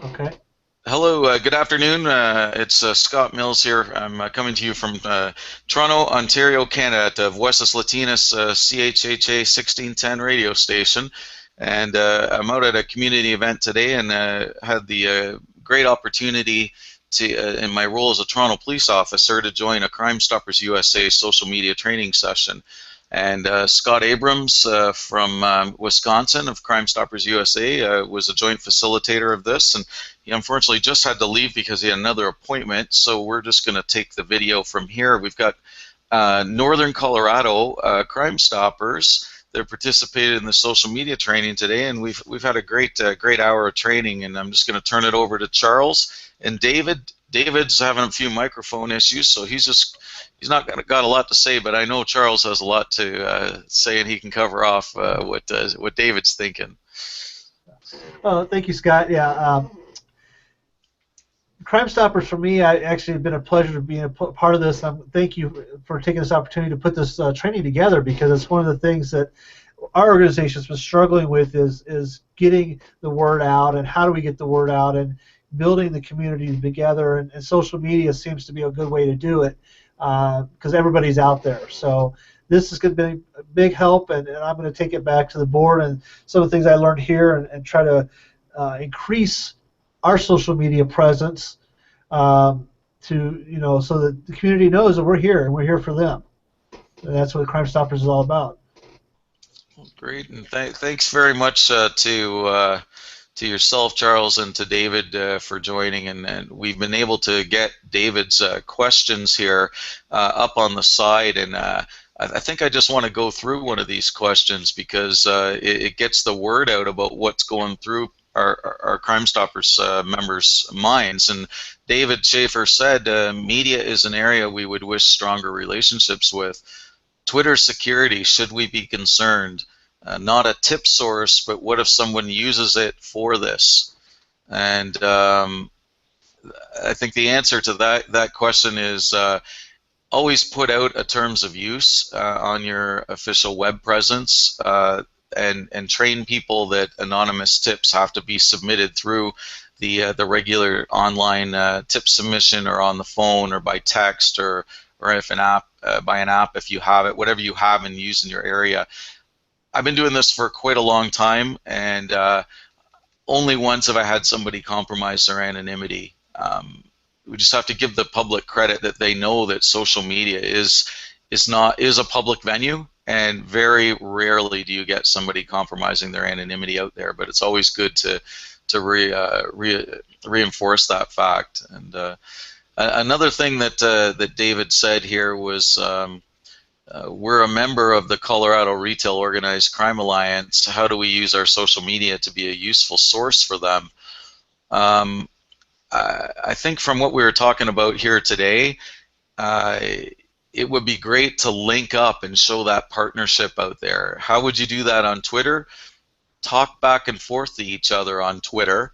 Okay. Hello, good afternoon. It's Scott Mills here. I'm coming to you from Toronto, Ontario, Canada, at Voices Latinas CHHA 1610 radio station. And I'm out at a community event today and had the great opportunity to, in my role as a Toronto police officer, to join a Crime Stoppers USA social media training session. And Scott Abrams from Wisconsin of Crime Stoppers USA was a joint facilitator of this. And he unfortunately just had to leave because he had another appointment, so we're just going to take the video from here. We've got Northern Colorado Crime Stoppers. They participated in the social media training today, and we've had a great hour of training. And I'm just going to turn it over to Charles and David. David's having a few microphone issues, so he's not got a lot to say. But I know Charles has a lot to say, and he can cover off what David's thinking. Thank you, Scott. Yeah, Crime Stoppers for me, I actually have been a pleasure to be a part of this. Thank you for taking this opportunity to put this training together because it's one of the things that our organization has been struggling with is getting the word out and how do we get the word out and building the community together, and social media seems to be a good way to do it because everybody's out there. So this is going to be a big help, and I'm going to take it back to the board and some of the things I learned here and try to increase our social media presence to so that the community knows that we're here and we're here for them. And that's what Crime Stoppers is all about. Great, and thanks very much to yourself, Charles, and to David for joining. And we've been able to get David's questions here up on the side, and I think I just want to go through one of these questions because it gets the word out about what's going through our Crime Stoppers members' minds. And David Schaefer said, media is an area we would wish stronger relationships with. Twitter security, should we be concerned? Not a tip source, but what if someone uses it for this? And I think the answer to that question is always put out a terms of use on your official web presence, and train people that anonymous tips have to be submitted through the regular online tip submission, or on the phone, or by text, or if an app by an app if you have it, whatever you have and use in your area. I've been doing this for quite a long time, and only once have I had somebody compromise their anonymity. We just have to give the public credit that they know that social media is a public venue, and very rarely do you get somebody compromising their anonymity out there. But it's always good to reinforce that fact. And another thing that David said here was, we're a member of the Colorado Retail Organized Crime Alliance. How do we use our social media to be a useful source for them? I think from what we were talking about here today, it would be great to link up and show that partnership out there. How would you do that on Twitter? Talk back and forth to each other on Twitter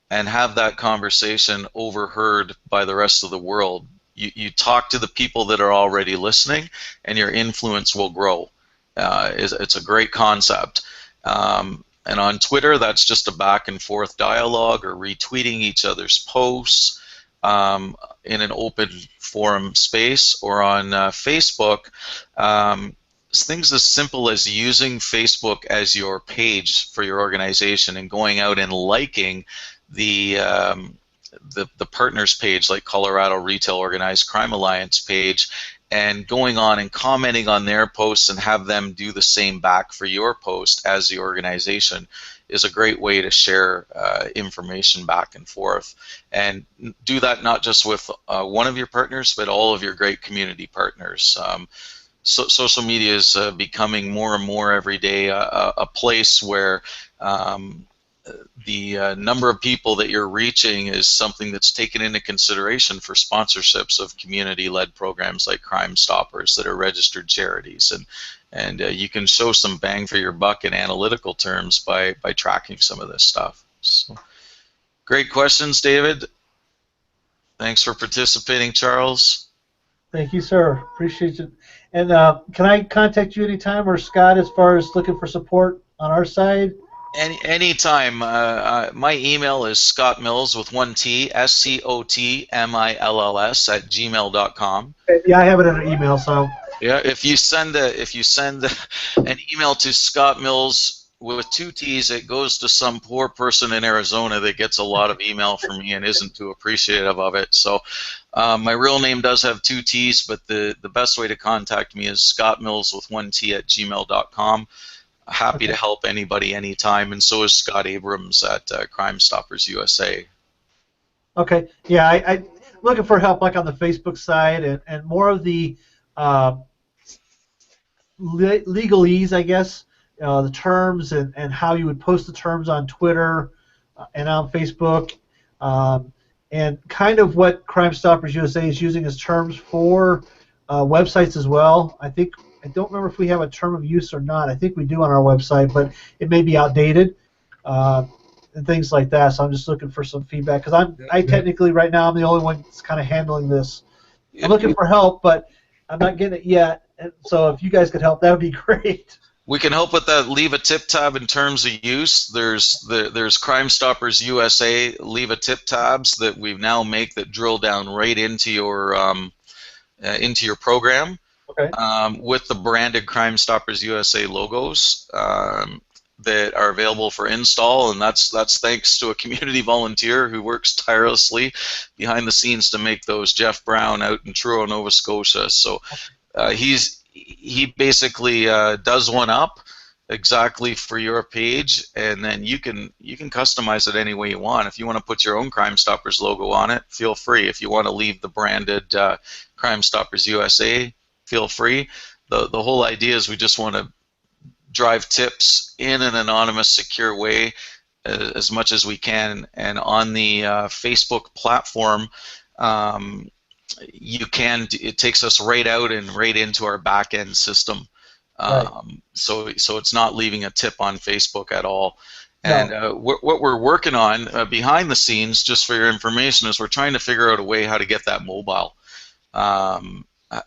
and have that conversation overheard by the rest of the world. You talk to the people that are already listening, and your influence will grow. It's a great concept. And on Twitter, that's just a back and forth dialogue, or retweeting each other's posts in an open forum space. Or on Facebook, things as simple as using Facebook as your page for your organization and going out and liking the partners page, like Colorado Retail Organized Crime Alliance page, and going on and commenting on their posts and have them do the same back for your post as the organization, is a great way to share information back and forth. And do that not just with one of your partners, but all of your great community partners. So social media is becoming more and more every day a place where the number of people that you're reaching is something that's taken into consideration for sponsorships of community-led programs like Crime Stoppers that are registered charities. And you can show some bang for your buck in analytical terms by tracking some of this stuff. So, great questions, David. Thanks for participating, Charles. Thank you, sir. Appreciate it. And can I contact you anytime, or Scott, as far as looking for support on our side? Anytime. My email is Scott Mills with one T, SCOTMILLS at gmail.com. Yeah, I have it in an email, so. Yeah, if you send an email to Scott Mills with two T's, it goes to some poor person in Arizona that gets a lot of email from me and isn't too appreciative of it. So my real name does have two T's, but the best way to contact me is Scott Mills with one T at gmail.com. Happy to help anybody anytime, and so is Scott Abrams at Crime Stoppers USA. Okay. Yeah, I'm looking for help like on the Facebook side and more of the legalese, I guess, the terms and how you would post the terms on Twitter and on Facebook, and kind of what Crime Stoppers USA is using as terms for websites as well. I don't remember if we have a term of use or not. I think we do on our website, but it may be outdated and things like that. So I'm just looking for some feedback because I technically right now I'm the only one that's kind of handling this. I'm looking for help, but I'm not getting it yet. And so if you guys could help, that would be great. We can help with that. Leave a tip tab in terms of use. There's Crime Stoppers USA leave a tip tabs that we now make that drill down right into your program. Okay. With the branded Crime Stoppers USA logos that are available for install, and that's thanks to a community volunteer who works tirelessly behind the scenes to make those, Jeff Brown out in Truro, Nova Scotia. So he basically does one up exactly for your page, and then you can customize it any way you want. If you want to put your own Crime Stoppers logo on it, feel free. If you want to leave the branded Crime Stoppers USA, feel free. The whole idea is we just want to drive tips in an anonymous, secure way as much as we can. And on the Facebook platform, it takes us right out and right into our back-end system. Right. So it's not leaving a tip on Facebook at all. And what we're working on behind the scenes, just for your information, is we're trying to figure out a way how to get that mobile.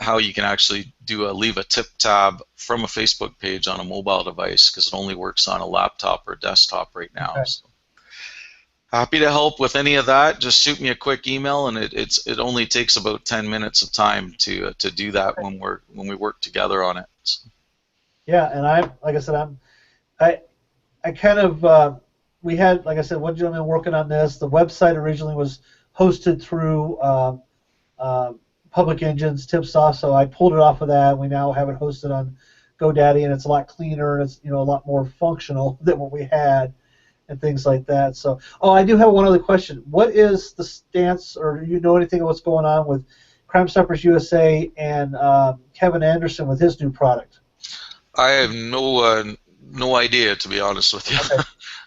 How you can actually leave a tip tab from a Facebook page on a mobile device, because it only works on a laptop or desktop right now. Okay. So happy to help with any of that. Just shoot me a quick email, and it only takes about 10 minutes of time to do that when we work together on it. So. Yeah, and like I said, I kind of we had, like I said, one gentleman working on this. The website originally was hosted through Public Engines, TipSoft, so I pulled it off of that. We now have it hosted on GoDaddy, and it's a lot cleaner, and it's a lot more functional than what we had, and things like that. So, I do have one other question. What is the stance, or do you know anything of what's going on with Crime Stoppers USA and Kevin Anderson with his new product? I have no idea, to be honest with you. Okay.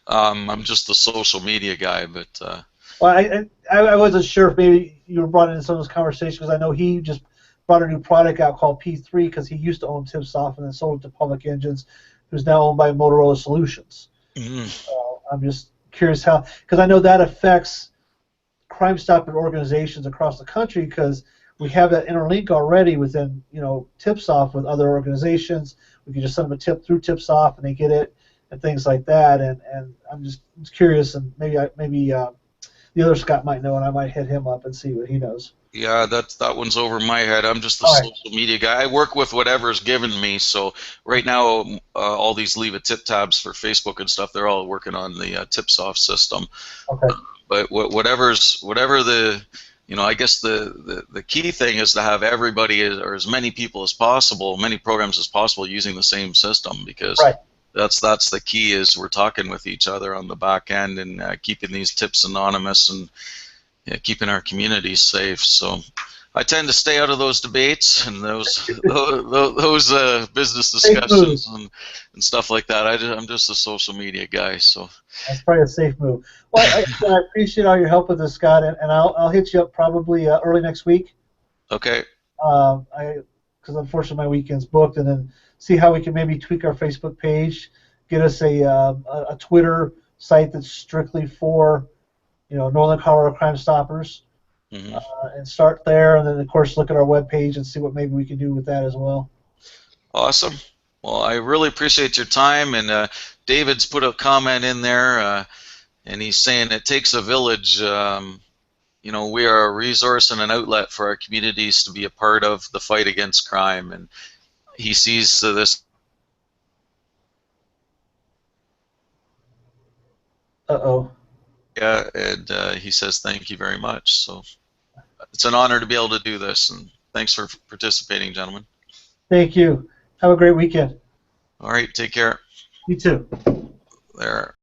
I'm just the social media guy, but. Well, I wasn't sure if maybe you were brought into some of this conversation because I know he just brought a new product out called P3 because he used to own TipSoft and then sold it to Public Engines, who's now owned by Motorola Solutions. Mm-hmm. So I'm just curious how, because I know that affects Crime Stopper organizations across the country because we have that interlink already within TipSoft with other organizations. We can just send them a tip through TipSoft and they get it and things like that. And I'm just curious, and maybe the other Scott might know, and I might hit him up and see what he knows. Yeah, that one's over my head. I'm just the social media guy. I work with whatever's given me. So right now, all these leave a tip tabs for Facebook and stuff, they're all working on the TipSoft system. Okay. But whatever the, I guess the key thing is to have everybody or as many people as possible, many programs as possible using the same system, because that's the key, is we're talking with each other on the back end and keeping these tips anonymous and keeping our communities safe. So I tend to stay out of those debates and those business discussions and stuff like that. I'm just a social media guy. So that's probably a safe move. Well, I appreciate all your help with this, Scott, and I'll hit you up probably early next week. Okay. Because unfortunately my weekend's booked, and then see how we can maybe tweak our Facebook page, get us a Twitter site that's strictly for Northern Colorado Crime Stoppers, and start there, and then of course look at our webpage and see what maybe we can do with that as well. Awesome. Well, I really appreciate your time, and David's put a comment in there, and he's saying it takes a village. You know, we are a resource and an outlet for our communities to be a part of the fight against crime, and he sees this. Uh-oh. Yeah, and he says thank you very much. So it's an honor to be able to do this, and thanks for participating, gentlemen. Thank you. Have a great weekend. All right, take care. You too. There.